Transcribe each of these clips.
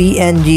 PNG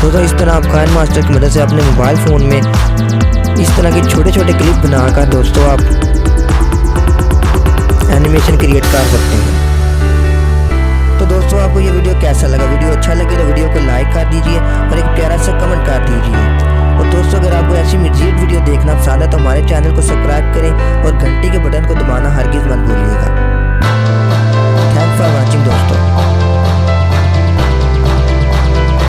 दोस्तों इस तरह आप काइन मास्टर की मदद से अपने मोबाइल फ़ोन में इस तरह के छोटे छोटे क्लिप बनाकर दोस्तों आप एनिमेशन क्रिएट कर सकते हैं। तो दोस्तों आपको ये वीडियो कैसा लगा? वीडियो अच्छा लगे तो वीडियो को लाइक कर दीजिए और एक प्यारा सा कमेंट कर दीजिए। और दोस्तों अगर आपको ऐसी मज़ीद वीडियो देखना पसंद है तो हमारे चैनल को